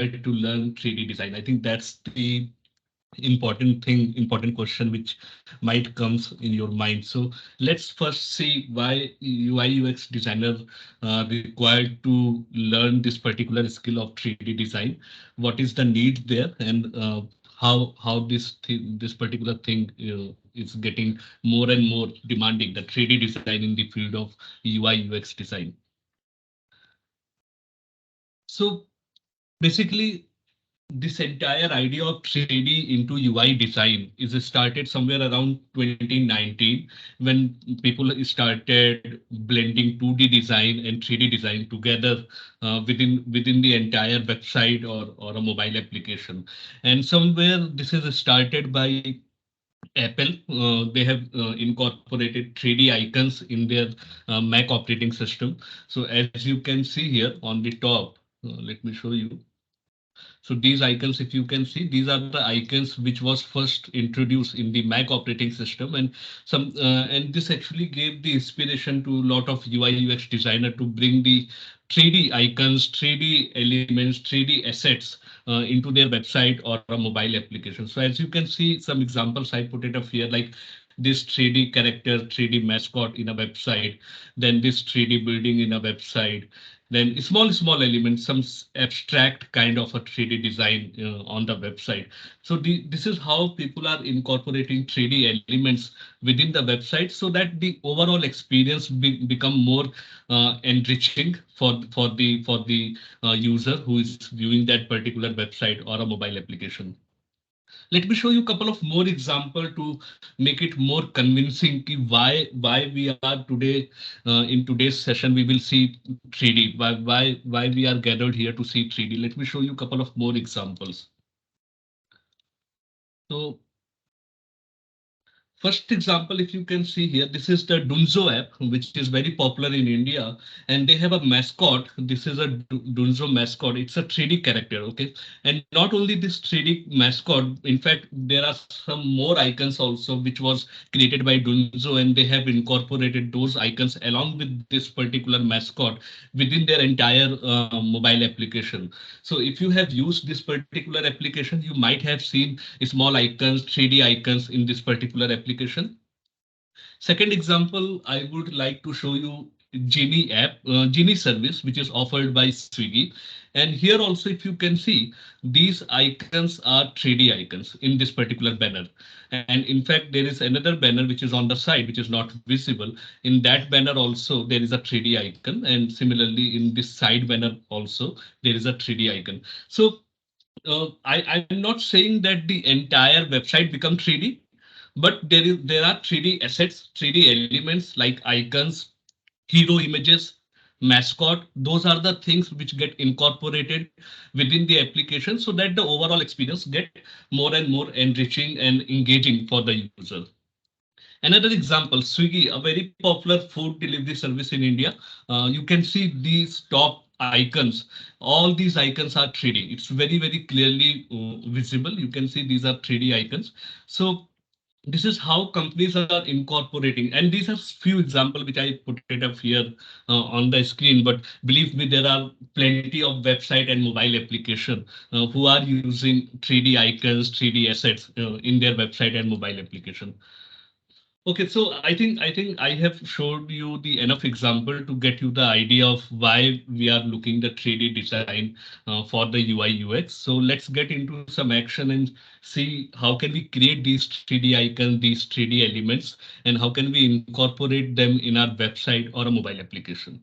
to learn 3D design? I think that's the important question which might comes in your mind. So let's first see why UI UX designer required to learn this particular skill of 3D design. What is the need there, and how this particular thing is getting more and more demanding, the 3D design in the field of UI UX design. So basically, this entire idea of 3D into UI design is started somewhere around 2019 when people started blending 2D design and 3D design together within the entire website or a mobile application. And somewhere this is started by Apple. They have incorporated 3D icons in their Mac operating system. So as you can see here on the top, let me show you. So these icons, if you can see, these are the icons which was first introduced in the Mac operating system, and and this actually gave the inspiration to a lot of UI UX designer to bring the 3D icons, 3D elements, 3D assets into their website or a mobile application. So as you can see, some examples I put it up here, like this 3D character, 3D mascot in a website, then this 3D building in a website, then small elements, some abstract kind of a 3D design on the website. So this is how people are incorporating 3D elements within the website so that the overall experience become more enriching for the user who is viewing that particular website or a mobile application. Let me show you a couple of more example to make it more convincing ki why we are today in today's session we will see 3D, why we are gathered here to see 3D. Let me show you a couple of more examples. So first example, if you can see here, this is the Dunzo app, which is very popular in India, and they have a mascot. This is a Dunzo mascot. It's a 3D character, okay? And not only this 3D mascot, in fact, there are some more icons also, which was created by Dunzo, and they have incorporated those icons along with this particular mascot within their entire mobile application. So if you have used this particular application, you might have seen small icons, 3D icons in this particular application. Second example, I would like to show you Genie app, Genie service, which is offered by Swiggy. And here also, if you can see, these icons are 3D icons in this particular banner. And in fact, there is another banner which is on the side, which is not visible. In that banner also, there is a 3D icon. And similarly, in this side banner also, there is a 3D icon. So I'm not saying that the entire website become 3D, but there are 3D assets, 3D elements like icons, hero images, mascot. Those are the things which get incorporated within the application so that the overall experience get more and more enriching and engaging for the user. Another example, Swiggy, a very popular food delivery service in India. You can see these top icons. All these icons are 3D. It's very clearly visible. You can see these are 3D icons. So this is how companies are incorporating, and these are few examples which I put it up here on the screen, but believe me, there are plenty of website and mobile application who are using 3D icons, 3D assets in their website and mobile application. Okay, so I think I have showed you the enough example to get you the idea of why we are looking the 3D design for the UI UX. So let's get into some action and see how can we create these 3D icons, these 3D elements, and how can we incorporate them in our website or a mobile application.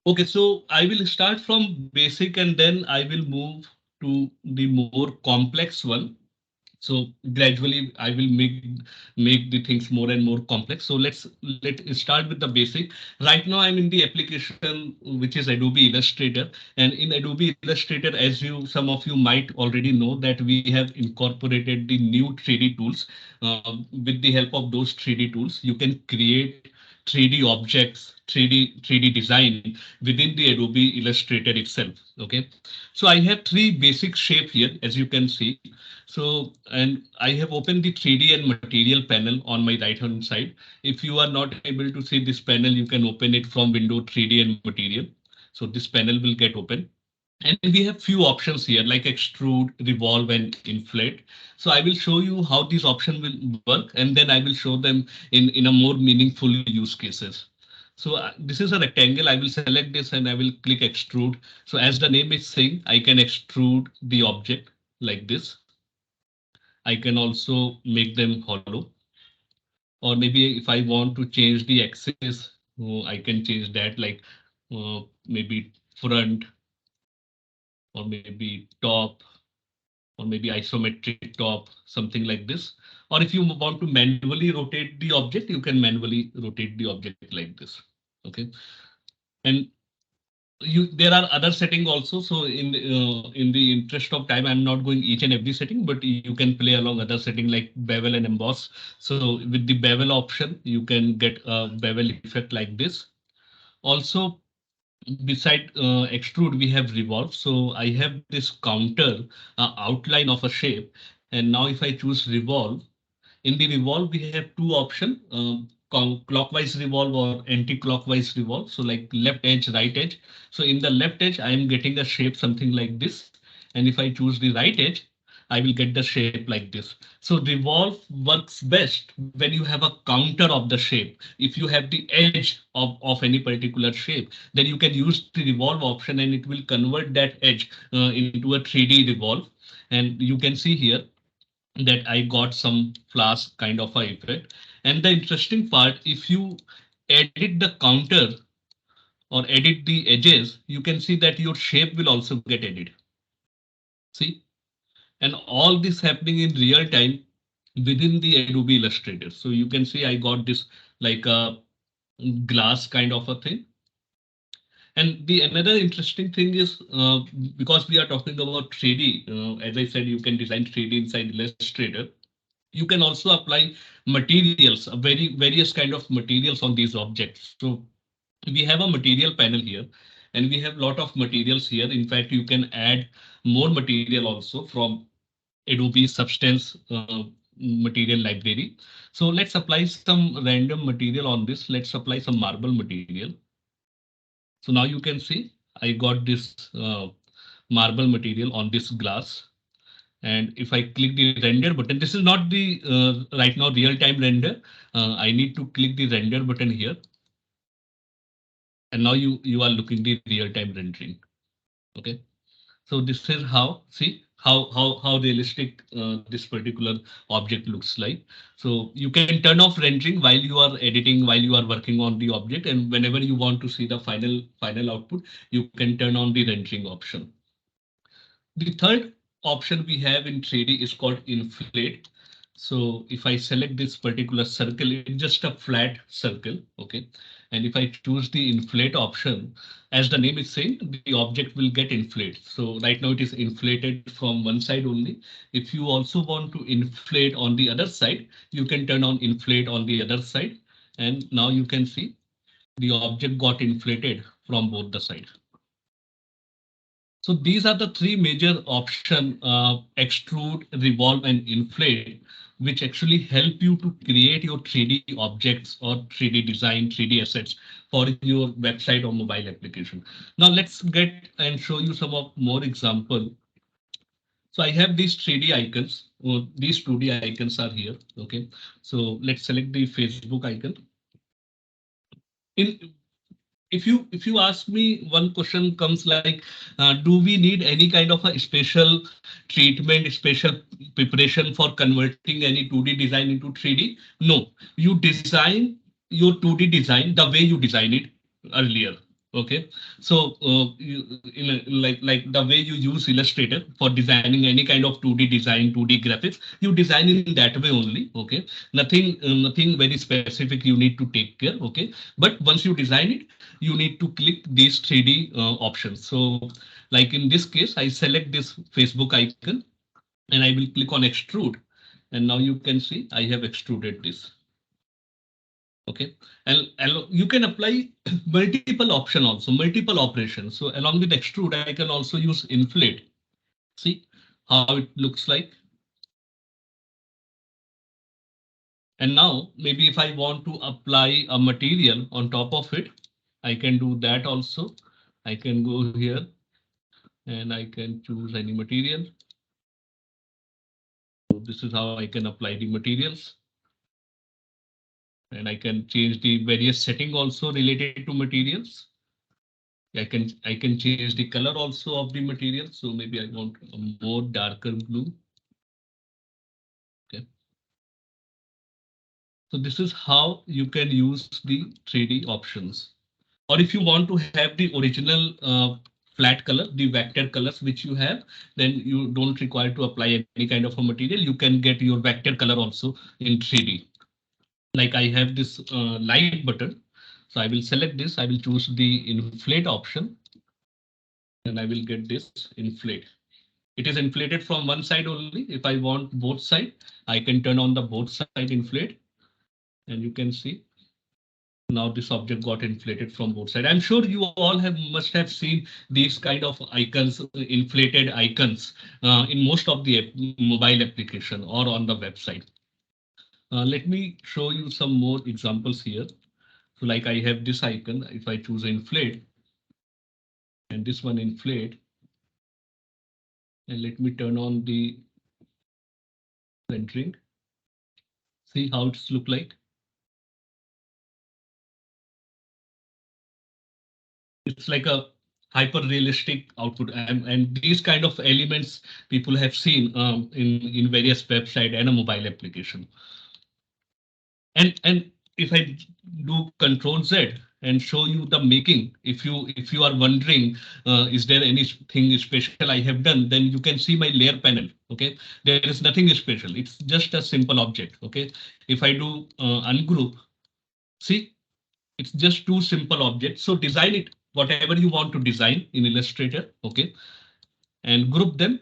Okay, so I will start from basic and then I will move to the more complex one. So gradually I will make the things more and more complex. So let start with the basic. Right now I'm in the application which is Adobe Illustrator, and in Adobe Illustrator, as you some of you might already know, that we have incorporated the new 3D tools. With the help of those 3D tools you can create 3D objects, 3D design within the Adobe Illustrator itself. Okay, so I have three basic shape here, as you can see. So, and I have opened the 3D and material panel on my right hand side. If you are not able to see this panel, you can open it from window 3D and material. So this panel will get open. And we have few options here like extrude, revolve, and inflate. So I will show you how these options will work, and then I will show them in a more meaningful use cases. So this is a rectangle. I will select this and I will click extrude. So as the name is saying, I can extrude the object like this. I can also make them hollow. Or maybe if I want to change the axis, I can change that like maybe front or maybe top or maybe isometric top, something like this. Or if you want to manually rotate the object, you can manually rotate the object like this. Okay, and you there are other setting also. So in the interest of time, I'm not going each and every setting, but you can play along other setting like bevel and emboss. So with the bevel option, you can get a bevel effect like this. Also, beside extrude, we have revolve. So I have this counter outline of a shape. And now if I choose revolve, in the revolve, we have two options, clockwise revolve or anti-clockwise revolve. So like left edge, right edge. So in the left edge, I am getting a shape something like this. And if I choose the right edge, I will get the shape like this. So revolve works best when you have a counter of the shape. If you have the edge of any particular shape, then you can use the revolve option and it will convert that edge into a 3D revolve. And you can see here that I got some flash kind of a effect. And the interesting part, if you edit the counter or edit the edges, you can see that your shape will also get edited. See, and all this happening in real time within the Adobe Illustrator. So you can see I got this like a glass kind of a thing. And the another interesting thing is because we are talking about 3D, as I said, you can design 3D inside Illustrator. You can also apply materials, various kind of materials on these objects. So we have a material panel here and we have lot of materials here. In fact, you can add more material also from Adobe Substance material library. So let's apply some random material on this. Let's apply some marble material. So now you can see I got this marble material on this glass. And if I click the render button, this is not the right now real time render. I need to click the render button here. And now you are looking the real time rendering. Okay. So this is how, see how realistic this particular object looks like. So you can turn off rendering while you are editing, while you are working on the object. And whenever you want to see the final output, you can turn on the rendering option. The third option we have in 3D is called inflate. So if I select this particular circle, it's just a flat circle. Okay. And if I choose the inflate option, as the name is saying, the object will get inflated. So right now it is inflated from one side only. If you also want to inflate on the other side, you can turn on inflate on the other side. And now you can see the object got inflated from both the sides. So these are the three major options, extrude, revolve, and inflate, which actually help you to create your 3D objects or 3D design, 3D assets for your website or mobile application. Now let's get and show you some of more example. So I have these 3D icons. These 2D icons are here. Okay. So let's select the Facebook icon. In if you ask me, one question comes like, do we need any kind of a special treatment, special preparation for converting any 2D design into 3D? No, you design your 2D design the way you design it earlier. Okay, so like the way you use Illustrator for designing any kind of 2D design, 2D graphics, you design in that way only. Okay, nothing very specific you need to take care. Okay, but once you design it, you need to click these 3D options. So like in this case, I select this Facebook icon and I will click on extrude. And now you can see I have extruded this. Okay, and you can apply multiple option also, multiple operations. So along with extrude, I can also use inflate. See how it looks like. And now maybe if I want to apply a material on top of it, I can do that also. I can go here and I can choose any material. So this is how I can apply the materials. And I can change the various setting also related to materials. I can change the color also of the material. So maybe I want a more darker blue. Okay. So this is how you can use the 3D options. Or if you want to have the original flat color, the vector colors which you have, then you don't require to apply any kind of a material. You can get your vector color also in 3D. Like I have this light button. So I will select this. I will choose the inflate option and I will get this inflate. It is inflated from one side only. If I want both side, I can turn on the both side inflate and you can see now this object got inflated from both sides. I'm sure you all have must have seen these kind of icons, inflated icons in most of the mobile application or on the website. Let me show you some more examples here. So like I have this icon, if I choose inflate and this one inflate, and let me turn on the rendering. See how it's look like. It's like a hyper realistic output, and these kind of elements people have seen in various website and a mobile application. And if I do control Z and show you the making, if you are wondering is there anything special I have done, then you can see my layer panel. Okay, there is nothing special, it's just a simple object. Okay, if I do ungroup, see, it's just two simple objects. So design it whatever you want to design in Illustrator. Okay, and group them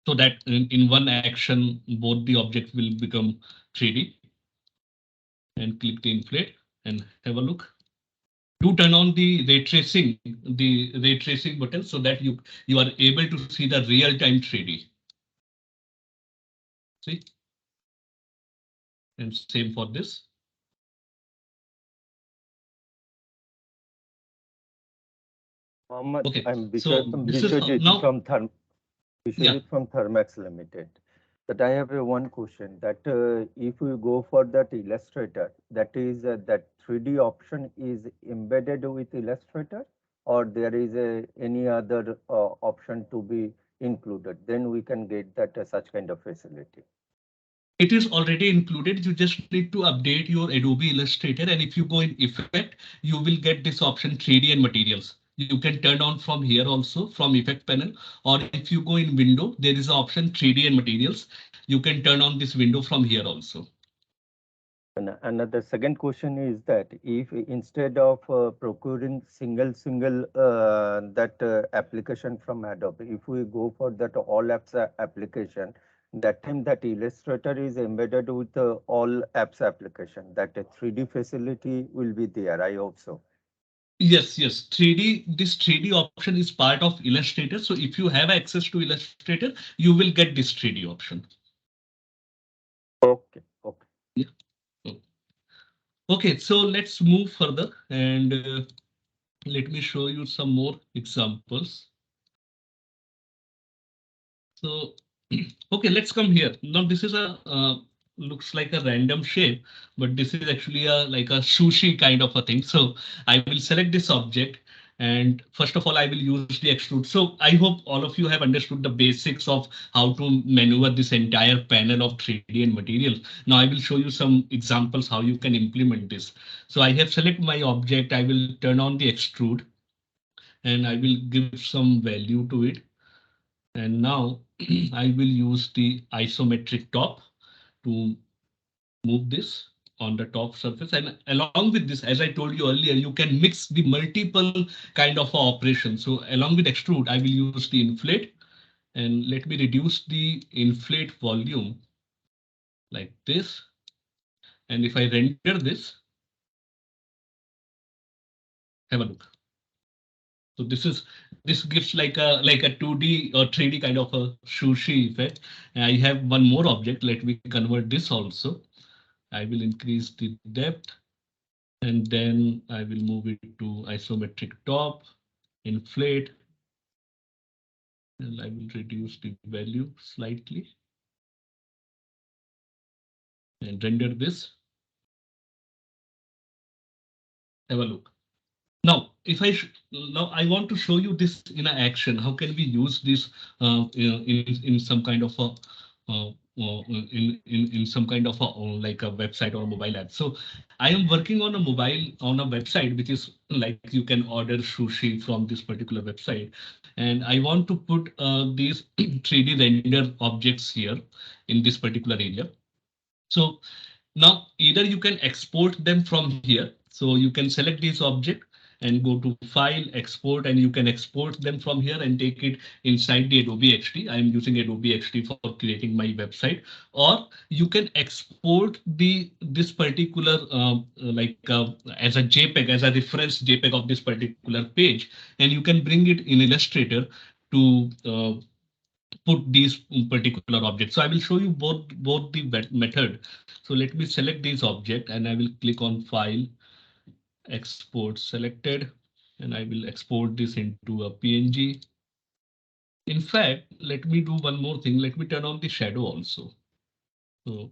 so that in one action both the object will become 3D. And click the inflate and have a look. Do turn on the ray tracing button so that you are able to see the real time 3D. See, and same for this. Mohammed, Okay, I'm so this is now. Yeah. Vishwajit from Thermax Limited. That I have one question that if we go for that Illustrator, that is that 3D option is embedded with Illustrator, or there is any other option to be included, then we can get that such kind of facility. It is already included. You just need to update your Adobe Illustrator, and if you go in Effect, you will get this option 3D and Materials. You can turn on from here also from Effect panel, or if you go in Window, there is an option 3D and Materials. You can turn on this window from here also. And the second question is that if instead of procuring single that application from Adobe, if we go for that all apps application, that time that Illustrator is embedded with all apps application, that 3D facility will be there. I hope so. Yes, yes. 3D, this 3D option is part of Illustrator. So if you have access to Illustrator, you will get this 3D option. Okay, okay. Yeah. Oh. Okay, so let's move further and let me show you some more examples. So, okay, let's come here. Now this is a looks like a random shape, but this is actually a like a sushi kind of a thing. So I will select this object, and first of all, I will use the extrude. So I hope all of you have understood the basics of how to maneuver this entire panel of 3D and materials. Now I will show you some examples how you can implement this. So I have select my object. I will turn on the extrude, and I will give some value to it. And now I will use the isometric top to move this on the top surface. And along with this, as I told you earlier, you can mix the multiple kind of operations. So along with extrude, I will use the inflate, and let me reduce the inflate volume like this. And if I render this, Have a look. So this gives like a 2D or 3D kind of a sushi effect. And I have one more object. Let me convert this also. I will increase the depth and then I will move it to isometric top, inflate, and I will reduce the value slightly and render this. Have a look. Now, if I now I want to show you this in a action. How can we use this in some kind of a in some kind of a like a website or a mobile app? So I am working on a mobile on a website which is like you can order sushi from this particular website, and I want to put these 3D render objects here in this particular area. So now either you can export them from here. So you can select this object and go to file, export, and you can export them from here and take it inside the Adobe XD. I am using Adobe XD for creating my website. Or you can export the this particular as a JPEG, as a reference JPEG of this particular page, and you can bring it in Illustrator to put these particular objects. So I will show you both the method. So let me select this object and I will click on file, export selected, and I will export this into a PNG. In fact, let me do one more thing. Let me turn on the shadow also. So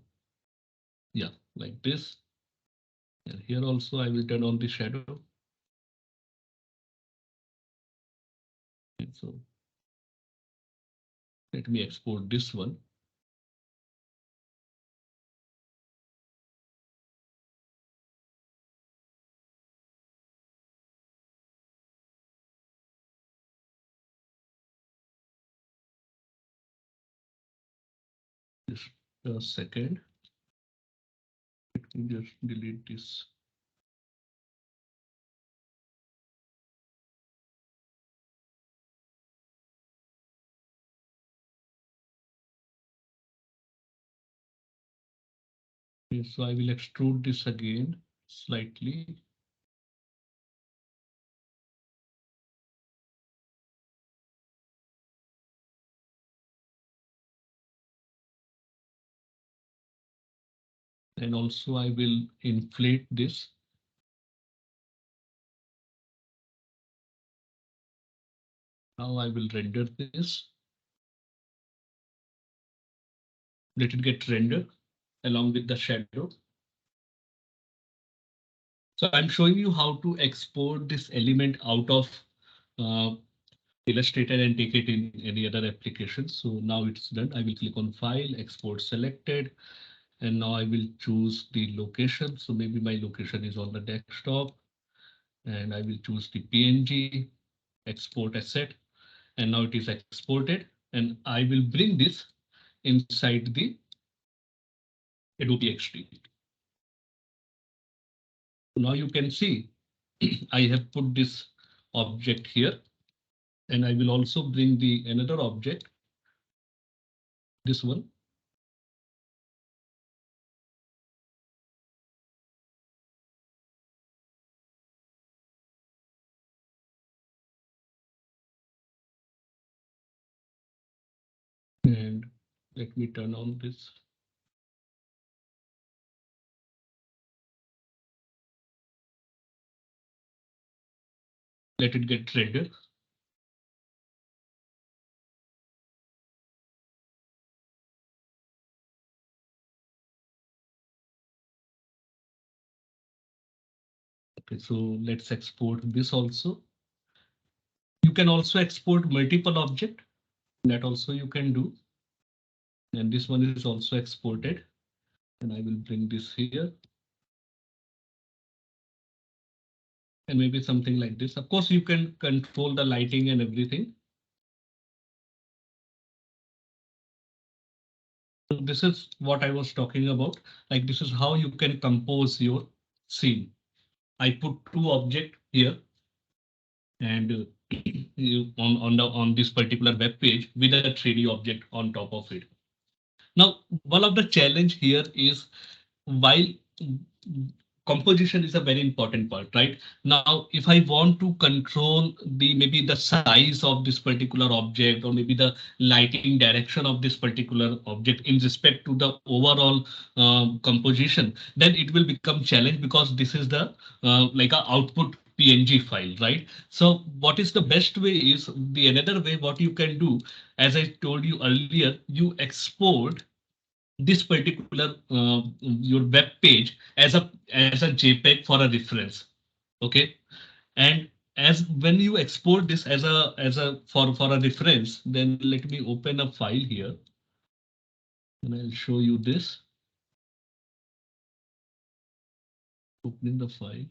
yeah, like this. And here also I will turn on the shadow. And so let me export this one. Just a second. Let me just delete this. Okay, so I will extrude this again slightly. And also I will inflate this. Now I will render this. Let it get rendered along with the shadow. So I'm showing you how to export this element out of uh, Illustrator and take it in any other application. So now it's done. I will click on File, Export Selected, and now I will choose the location. So maybe my location is on the desktop, and I will choose the PNG, Export Asset, and now it is exported. And I will bring this inside the Adobe XD. Now you can see I have put this object here, and I will also bring the another object, this one. And let me turn on this. Let it get rendered. Okay, so let's export this also. You can also export multiple object. That also you can do. And this one is also exported. And I will bring this here. And maybe something like this. Of course, you can control the lighting and everything. So this is what I was talking about. Like this is how you can compose your scene. I put two objects here and on this particular web page with a 3D object on top of it. Now, one of the challenge here is while composition is a very important part, right? Now, if I want to control the maybe the size of this particular object, or maybe the lighting direction of this particular object in respect to the overall composition, then it will become challenge, because this is the like a output PNG file, right? So what is the best way is the another way what you can do, as I told you earlier, you export this particular your web page as a JPEG for a reference. Okay, and as when you export this as a for a reference, then let me open a file here and I'll show you this. Opening the file.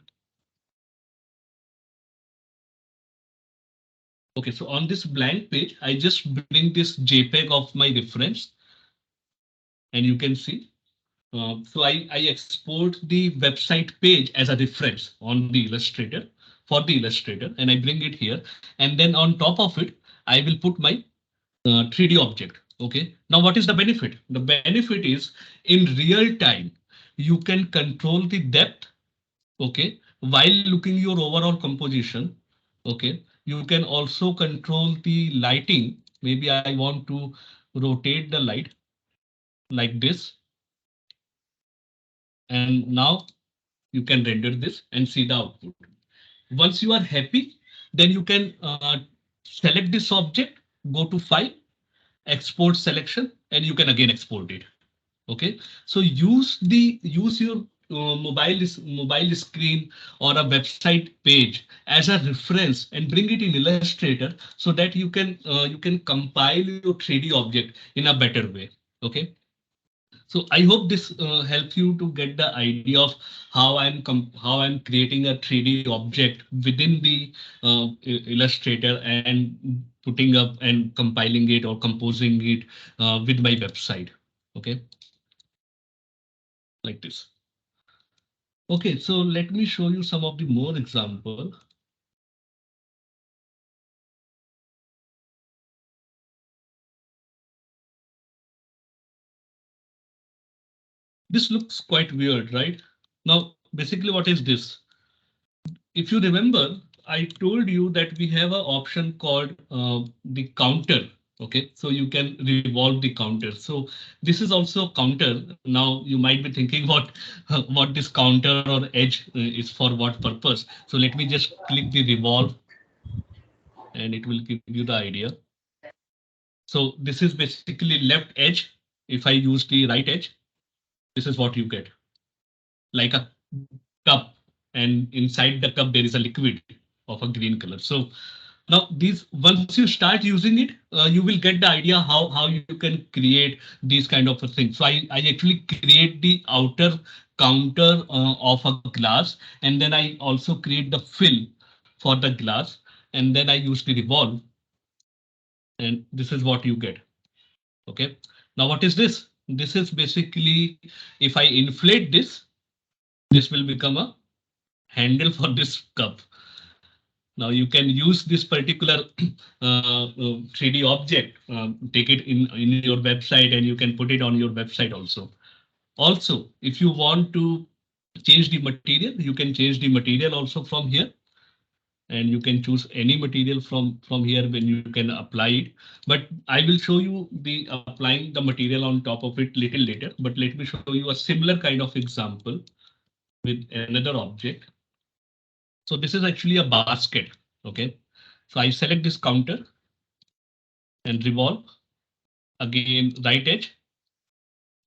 Okay, so on this blank page, I just bring this JPEG of my reference, and you can see. So I export the website page as a reference on the Illustrator for the Illustrator, and I bring it here. And then on top of it, I will put my 3D object. Okay. Now, what is the benefit? The benefit is in real time, you can control the depth. Okay. While looking your overall composition. Okay. You can also control the lighting. Maybe I want to rotate the light like this. And now you can render this and see the output. Once you are happy, then you can select this object, go to File, Export Selection, and you can again export it. Okay, so use your mobile screen or a website page as a reference and bring it in Illustrator, so that you can compile your 3D object in a better way. Okay, so I hope this helps you to get the idea of how I'm creating a 3D object within the Illustrator and putting up and compiling it or composing it with my website. Okay, like this. Okay, so let me show you some of the more example. This looks quite weird, right? Now, basically, what is this? If you remember, I told you that we have an option called the counter. Okay, so you can revolve the counter. So this is also a counter. Now you might be thinking what this counter or edge is for what purpose. So let me just click the revolve and it will give you the idea. So this is basically left edge. If I use the right edge, this is what you get, like a cup, and inside the cup there is a liquid of a green color. So now these, once you start using it, you will get the idea how you can create these kind of a thing. So I actually create the outer counter of a glass, and then I also create the fill for the glass, and then I use the revolve, and this is what you get. Okay, now what is this? This is basically, if I inflate this, this will become a handle for this cup. Now you can use this particular 3D object, take it in your website, and you can put it on your website also. Also, if you want to change the material, you can change the material also from here, and you can choose any material from here when you can apply it. But I will show you the applying the material on top of it little later. But let me show you a similar kind of example with another object. So this is actually a basket. Okay, so I select this counter and revolve, again right edge.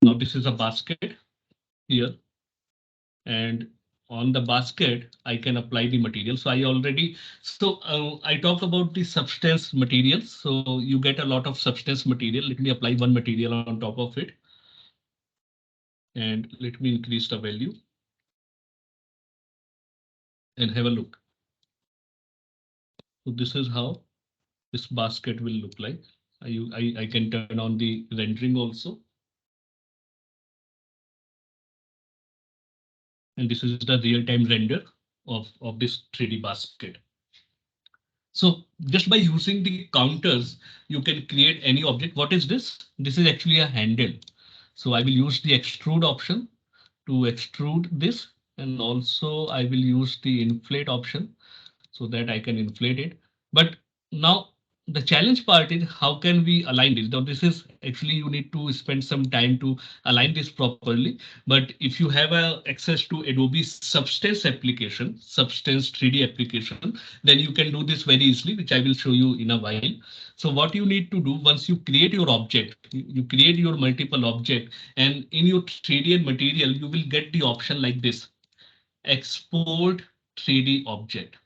Now this is a basket here, and on the basket I can apply the material. So I already, so I talked about the substance materials. So you get a lot of substance material. Let me apply one material on top of it, and let me increase the value and have a look. So this is how this basket will look like. I can turn on the rendering also, and this is the real-time render of this 3D basket. So just by using the counters, you can create any object. What is this? This is actually a handle. So I will use the extrude option to extrude this. And also I will use the inflate option so that I can inflate it. But now the challenge part is how can we align this? Now this is actually you need to spend some time to align this properly. But if you have access to Adobe Substance application, Substance 3D application, then you can do this very easily, which I will show you in a while. So what you need to do once you create your object, you create your multiple object, and in your 3D and material, you will get the option like this: export 3D object.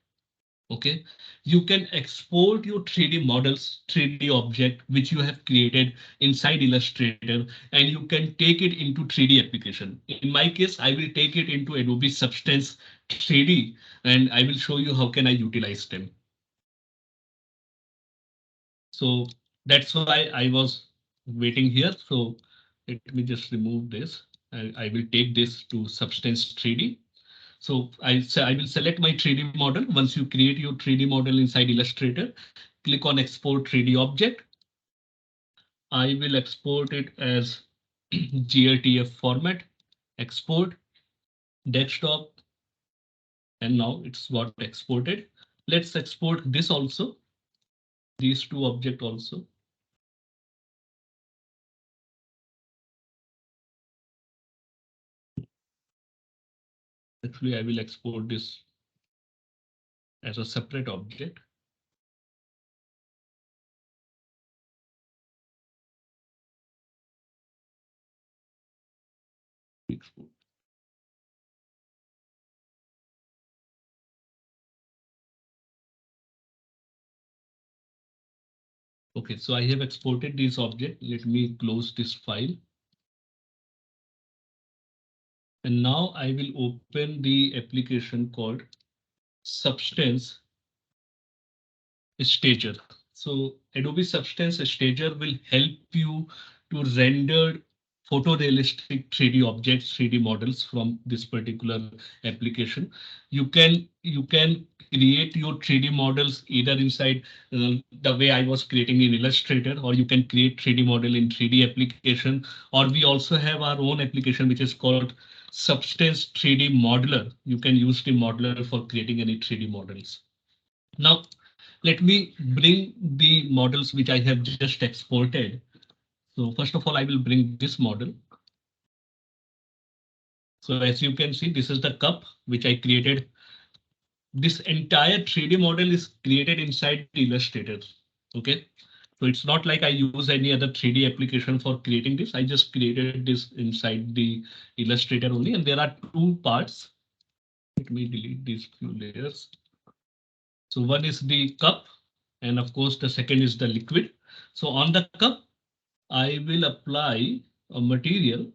Okay, you can export your 3D models, 3D object which you have created inside Illustrator, and you can take it into 3D application. In my case, I will take it into Adobe Substance 3D, and I will show you how can I utilize them. So that's why I was waiting here. So let me just remove this. I will take this to Substance 3D. So I will select my 3D model. Once you create your 3D model inside Illustrator, click on export 3D object. I will export it as GLTF format, export, desktop, and now it's got exported. Let's export this also, these two objects also. Actually, I will export this as a separate object. Export. Okay, so I have exported this object. Let me close this file. And now I will open the application called Substance Stager. So Adobe Substance Stager will help you to render photorealistic 3D objects, 3D models from this particular application. You can create your 3D models either inside the way I was creating in Illustrator, or you can create 3D model in 3D application, or we also have our own application which is called Substance 3D Modeler. You can use the modeler for creating any 3D models. Now, let me bring the models which I have just exported. So first of all, I will bring this model. So as you can see, this is the cup which I created. This entire 3D model is created inside the Illustrator. Okay. So it's not like I use any other 3D application for creating this. I just created this inside the Illustrator only. And there are two parts. Let me delete these few layers. So one is the cup, and of course, the second is the liquid. So on the cup, I will apply a material.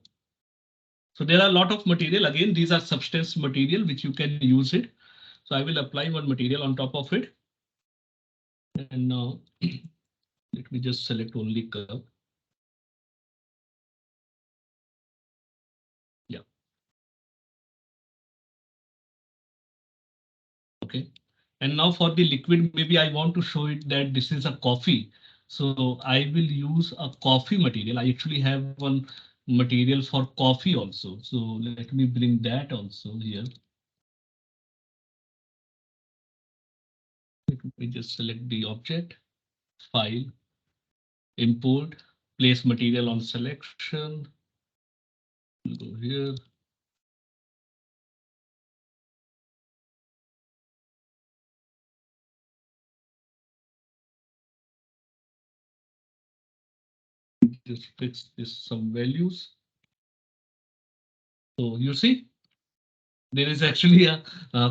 So there are a lot of material. Again, these are substance material which you can use it. So I will apply one material on top of it. And now let me just select only cup. Yeah. Okay. And now for the liquid, maybe I want to show it that this is a coffee. So I will use a coffee material. I actually have one material for coffee also. So let me bring that also here. Let me just select the object, file, import, place material on selection. We'll go here. Just fix this some values. So you see, there is actually a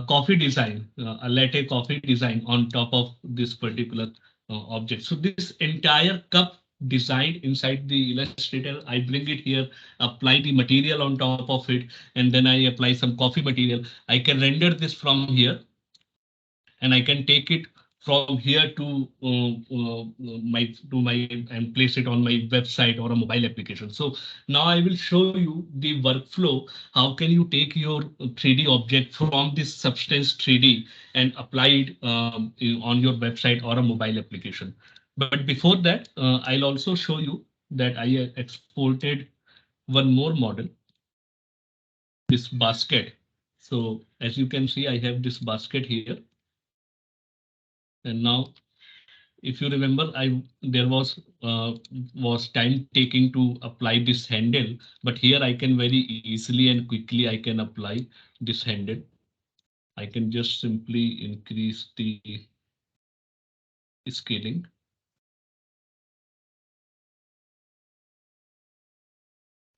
coffee design, a latte coffee design on top of this particular object. So this entire cup designed inside the Illustrator, I bring it here, apply the material on top of it, and then I apply some coffee material. I can render this from here, and I can take it from here to my and place it on my website or a mobile application. So now I will show you the workflow. How can you take your 3D object from this Substance 3D and apply it on your website or a mobile application? But before that, I'll also show you that I exported one more model, this basket. So as you can see, I have this basket here. And now, if you remember, there was time taking to apply this handle, but here I can very easily and quickly I can apply this handle. I can just simply increase the scaling.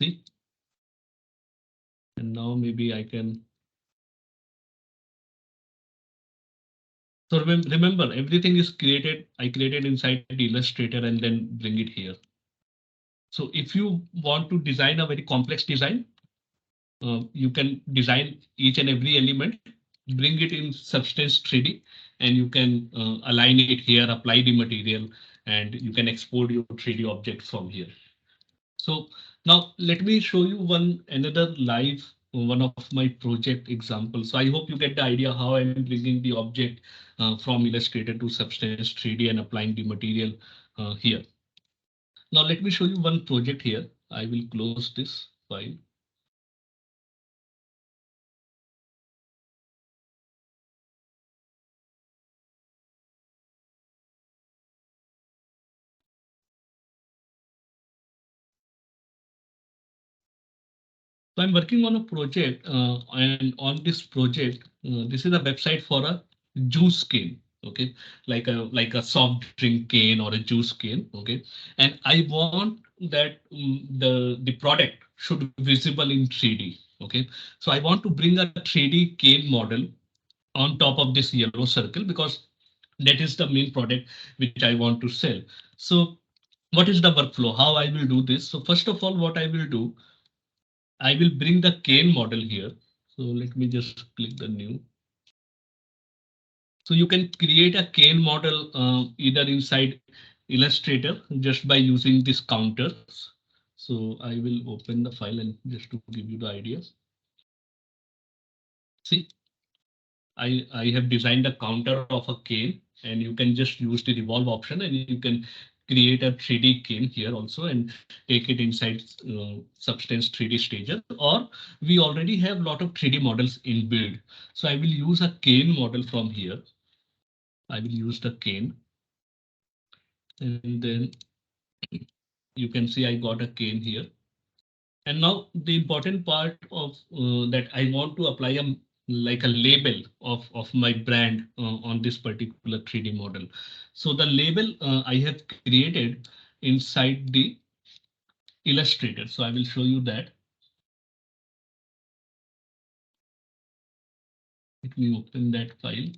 See, and now maybe I can. So remember, everything is created. I created inside the Illustrator and then bring it here. So if you want to design a very complex design, you can design each and every element, bring it in Substance 3D, and you can align it here, apply the material, and you can export your 3D objects from here. So now let me show you another live one of my project examples. So I hope you get the idea how I'm bringing the object from Illustrator to Substance 3D and applying the material here. Now let me show you one project here. I will close this file. So I'm working on a project, and on this project, this is a website for a juice cane. Okay, like a soft drink cane or a juice cane. Okay, and I want that the product should be visible in 3D. Okay, so I want to bring a 3D cane model on top of this yellow circle because that is the main product which I want to sell. So what is the workflow? How I will do this? So first of all, what I will do, I will bring the cane model here. So let me just click the new. So you can create a cane model either inside Illustrator just by using these counters. So I will open the file and just to give you the idea. See, I have designed a counter of a cane and you can just use the revolve option and you can create a 3D cane here also and take it inside Substance 3D stages, or we already have a lot of 3D models inbuilt. So I will use a cane model from here. I will use the cane and then you can see I got a cane here. And now the important part of that I want to apply a like a label of my brand on this particular 3D model. So the label I have created inside the Illustrator. So I will show you that. Let me open that file.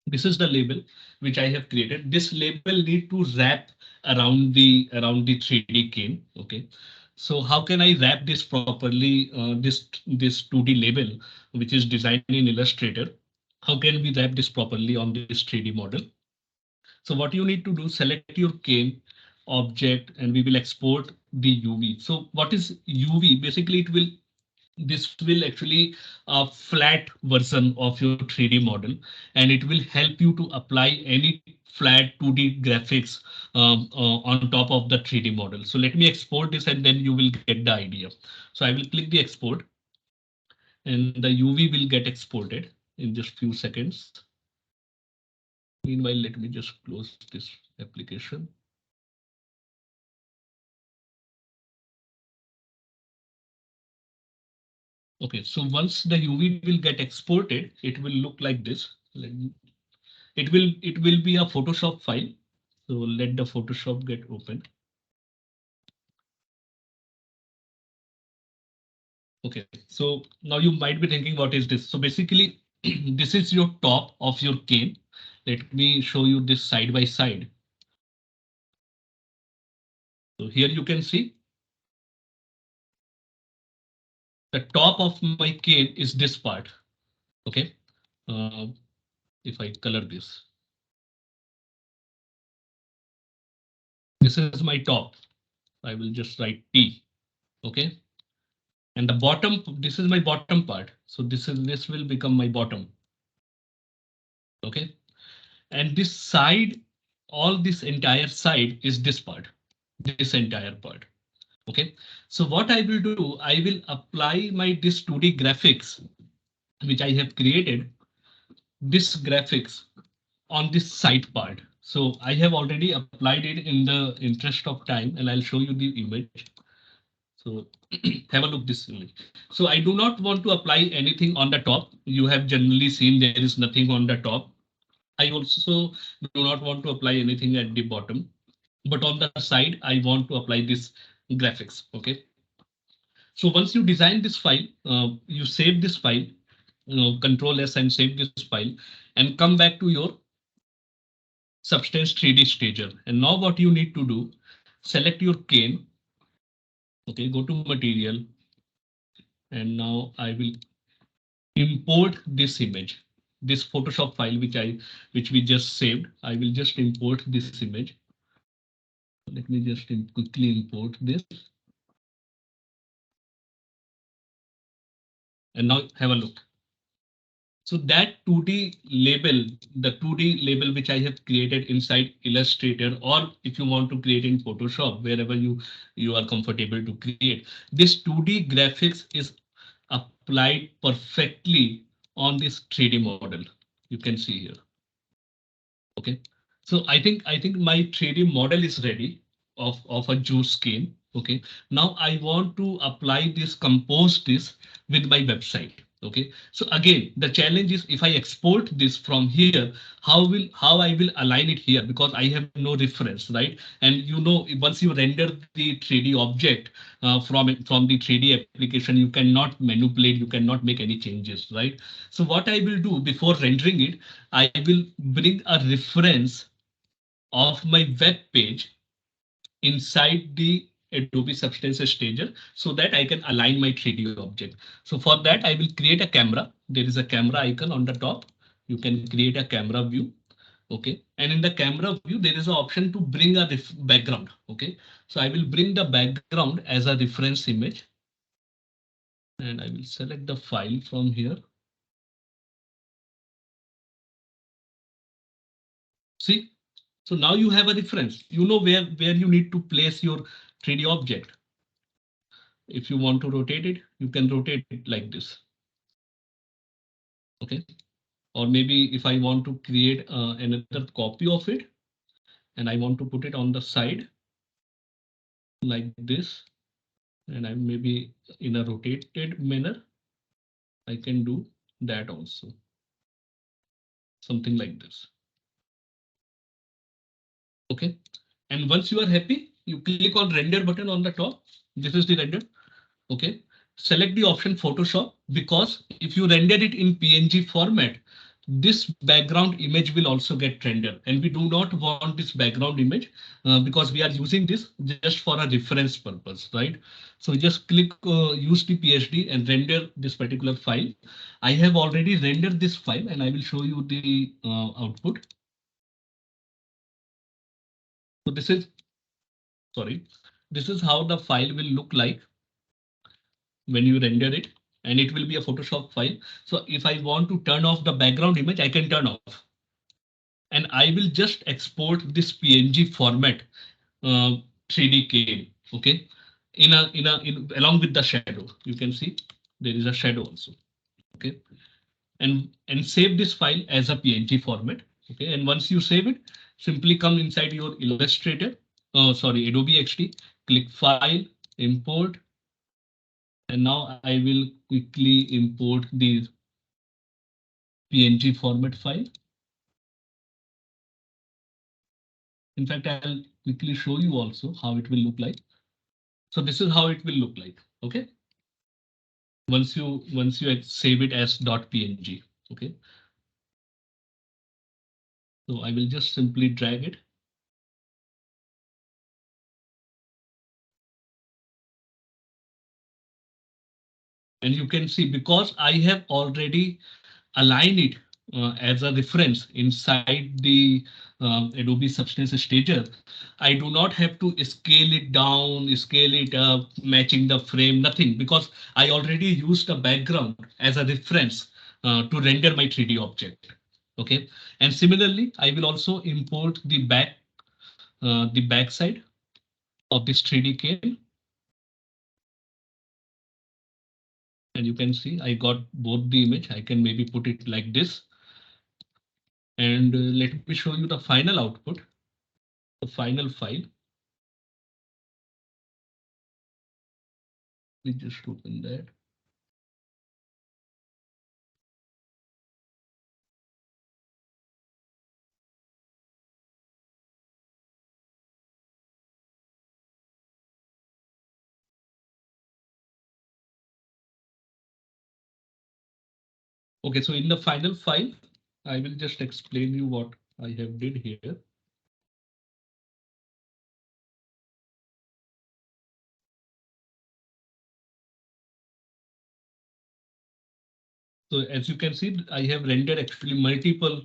This is the label which I have created. This label need to wrap around the 3D cane. Okay. So how can I wrap this properly? This 2D label, which is designed in Illustrator. How can we wrap this properly on this 3D model? So what you need to do, select your cane object and we will export the UV. So what is UV? Basically, this will actually a flat version of your 3D model and it will help you to apply any flat 2D graphics on top of the 3D model. So let me export this and then you will get the idea. So I will click the export and the UV will get exported in just few seconds. Meanwhile, let me just close this application. Okay, so once the UV will get exported, it will look like this. It will be a Photoshop file. So let the Photoshop get open. Okay, so now you might be thinking, what is this? So basically, this is your top of your cane. Let me show you this side by side. So here you can see the top of my cane is this part. Okay, uh, if I color this is my top. I will just write T. Okay, and the bottom, this is my bottom part. So this will become my bottom. Okay, and this side, all this entire side is this part, this entire part. Okay, so what I will do, I will apply my this 2D graphics which I have created, this graphics on this side part. So I have already applied it in the interest of time, and I'll show you the image. So have a look this image. So I do not want to apply anything on the top. You have generally seen there is nothing on the top. I also do not want to apply anything at the bottom, but on the side, I want to apply this graphics. Okay. So once you design this file, you save this file, control S and save this file, and come back to your Substance 3D stager. And now what you need to do, select your cane. Okay, go to material, and now I will import this image, this Photoshop file which we just saved. I will just import this image. Let me just quickly import this, and now have a look. So that 2D label, the 2D label which I have created inside Illustrator, or if you want to create in Photoshop, wherever you are comfortable to create, this 2D graphics is applied perfectly on this 3D model. You can see here. Okay. So I think my 3D model is ready of a juice skin. Okay. Now I want to apply this, compose this with my website. Okay. So again, the challenge is if I export this from here, how I will align it here, because I have no reference, right? And once you render the 3D object from the 3D application, you cannot manipulate, you cannot make any changes, right? So what I will do before rendering it, I will bring a reference of my web page inside the Adobe Substance Stager so that I can align my 3D object. So for that, I will create a camera. There is a camera icon on the top. You can create a camera view. Okay. And in the camera view, there is an option to bring a background. Okay. So I will bring the background as a reference image, and I will select the file from here. See, so now you have a reference. You know where you need to place your 3D object. If you want to rotate it, you can rotate it like this. Okay. Or maybe if I want to create another copy of it and I want to put it on the side like this, and I maybe in a rotated manner, I can do that also. Something like this. Okay. And once you are happy, you click on render button on the top. This is the render. Okay. Select the option Photoshop, because if you render it in PNG format, this background image will also get rendered, and we do not want this background image because we are using this just for a reference purpose, right? So just click use the PSD and render this particular file. I have already rendered this file, and I will show you the output. So this is, sorry, this is how the file will look like when you render it, and it will be a Photoshop file. So if I want to turn off the background image, I can turn off, and I will just export this PNG format, 3D cane. Okay, along with the shadow, you can see there is a shadow also. Okay, and save this file as a PNG format. Okay, and once you save it, simply come inside your Illustrator, sorry, Adobe XD, click File, Import, and now I will quickly import the PNG format file. In fact, I'll quickly show you also how it will look like. So this is how it will look like. Okay. Once you save it as .png. Okay. So I will just simply drag it. And you can see, because I have already aligned it as a reference inside the Adobe Substance Stager, I do not have to scale it down, scale it up, matching the frame, nothing, because I already used a background as a reference to render my 3D object. Okay, and similarly, I will also import the back side of this 3D cane. And you can see I got both the image. I can maybe put it like this. And let me show you the final output, the final file. We just open that. Okay, so in the final file, I will just explain you what I have did here. So as you can see, I have rendered actually multiple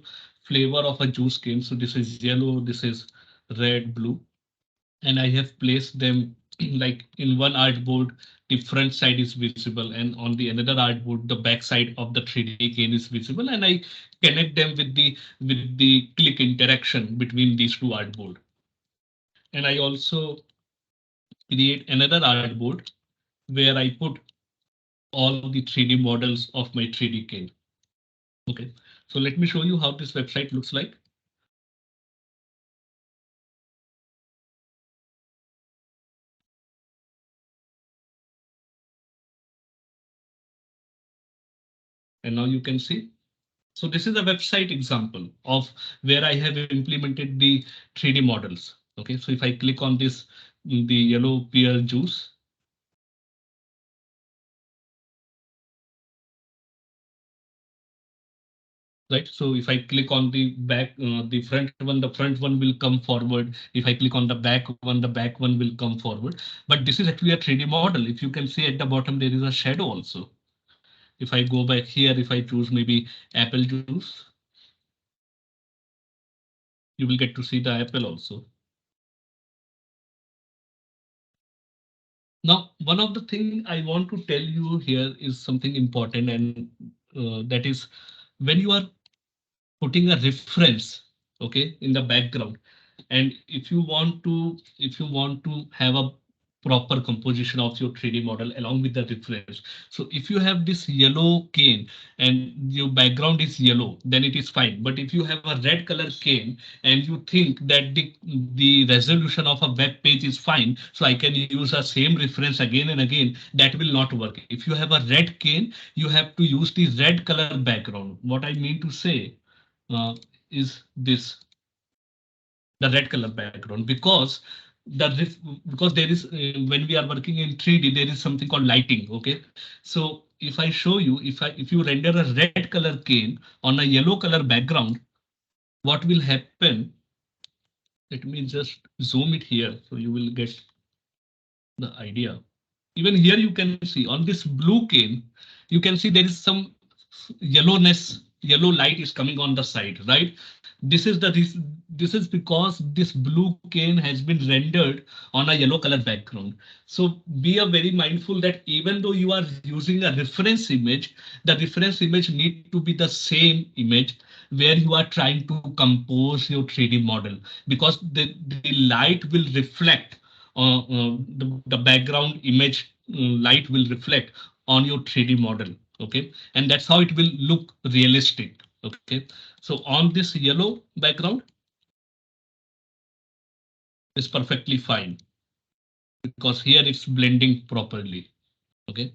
flavor of a juice cane. So this is yellow, this is red, blue, and I have placed them like in one artboard, the front side is visible, and on the another artboard, the back side of the 3D cane is visible, and I connect them with the click interaction between these two artboard. And I also create another artboard where I put all the 3D models of my 3D cane. Okay, so let me show you how this website looks like. And now you can see. So this is a website example of where I have implemented the 3D models. Okay, so if I click on this, the yellow pear juice, right? So if I click on the back, the front one will come forward. If I click on the back one will come forward. But this is actually a 3D model. If you can see at the bottom, there is a shadow also. If I go back here, if I choose maybe apple juice, you will get to see the apple also. Now, one of the thing I want to tell you here is something important, and that is when you are putting a reference, okay, in the background, and if you want to have a proper composition of your 3D model along with the reference. So if you have this yellow cane and your background is yellow, then it is fine. But if you have a red color cane and you think that the resolution of a web page is fine, so I can use a same reference again and again, that will not work. If you have a red cane, you have to use the red color background. What I mean to say uh, is this, the red color background, because because there is when we are working in 3D, there is something called lighting. Okay, so if I show you, if you render a red color cane on a yellow color background, what will happen? Let me just zoom it here so you will get the idea. Even here you can see on this blue cane, you can see there is some yellow light is coming on the side, right? This is because this blue cane has been rendered on a yellow color background. So be a very mindful that even though you are using a reference image, the reference image need to be the same image where you are trying to compose your 3D model, because the light will reflect the background image, light will reflect on your 3D model. Okay, and that's how it will look realistic. Okay, so on this yellow background is perfectly fine because here it's blending properly. Okay,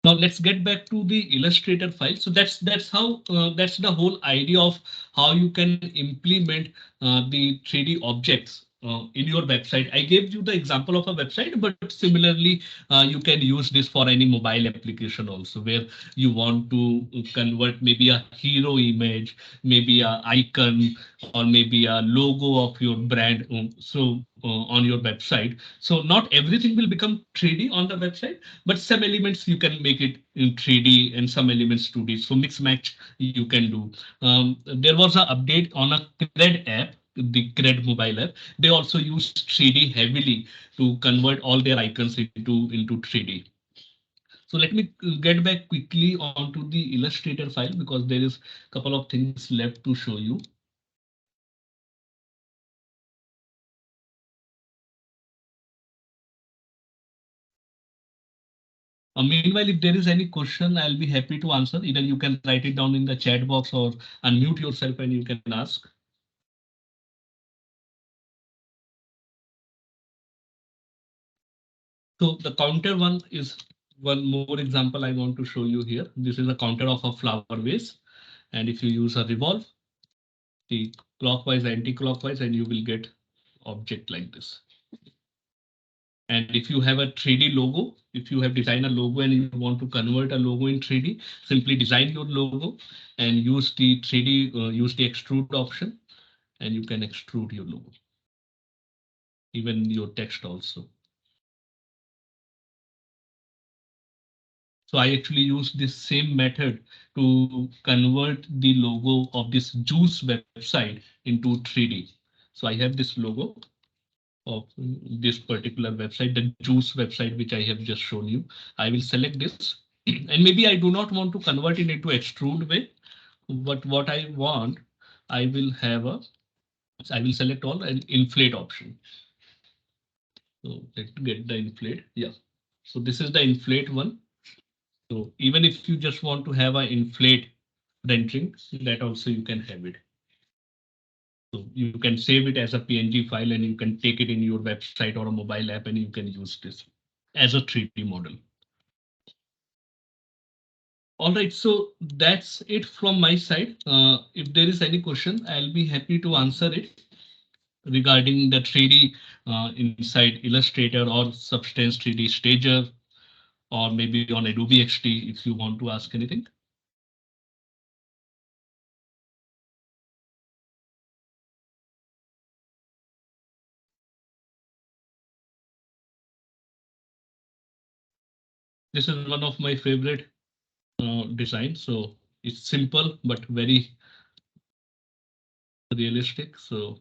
now let's get back to the Illustrator file. So that's how that's the whole idea of how you can implement the 3D objects in your website. I gave you the example of a website, but similarly, you can use this for any mobile application also, where you want to convert maybe a hero image, maybe a icon, or maybe a logo of your brand. On your website. So not everything will become 3D on the website, but some elements you can make it in 3D and some elements 2D. So mix match you can do. There was an update on a Cred app, the Cred mobile app. They also use 3D heavily to convert all their icons into 3D. So let me get back quickly onto the Illustrator file because there is a couple of things left to show you. Meanwhile, if there is any question, I'll be happy to answer. Either you can write it down in the chat box or unmute yourself and you can ask. So the counter one is one more example I want to show you here. This is a counter of a flower vase. And if you use a revolve, the clockwise, anti-clockwise, and you will get object like this. And if you have a 3D logo, if you have designed a logo and you want to convert a logo in 3D, simply design your logo and use the 3D, use the extrude option, and you can extrude your logo, even your text also. So I actually use this same method to convert the logo of this juice website into 3D. So I have this logo of this particular website, the juice website, which I have just shown you. I will select this and maybe I do not want to convert it into extrude way, but what I want, I will have a, I will select all an inflate option. So let's get the inflate. Yeah. So this is the inflate one. So even if you just want to have an inflate rendering, that also you can have it. So you can save it as a PNG file and you can take it in your website or a mobile app and you can use this as a 3D model. All right, so that's it from my side. If there is any question, I'll be happy to answer it regarding the 3D inside Illustrator or Substance 3D Stager, or maybe on Adobe XD if you want to ask anything. This is one of my favorite designs. So it's simple but very realistic. So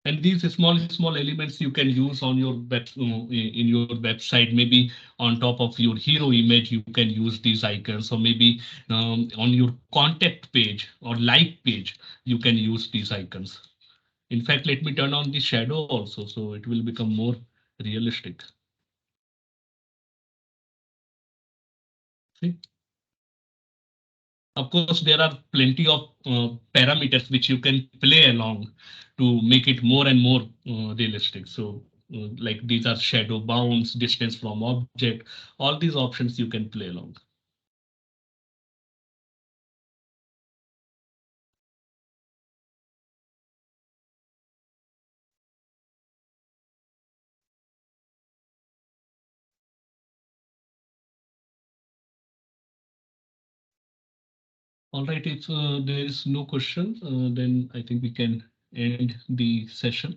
and these small elements you can use on your web in your website, maybe on top of your hero image you can use these icons, or maybe on your contact page or like page you can use these icons. In fact, let me turn on the shadow also so it will become more realistic. See? Of course, there are plenty of parameters which you can play along to make it more and more realistic. So, like these are shadow bounds, distance from object, all these options you can play along. All right, if there is no question, then I think we can end the session.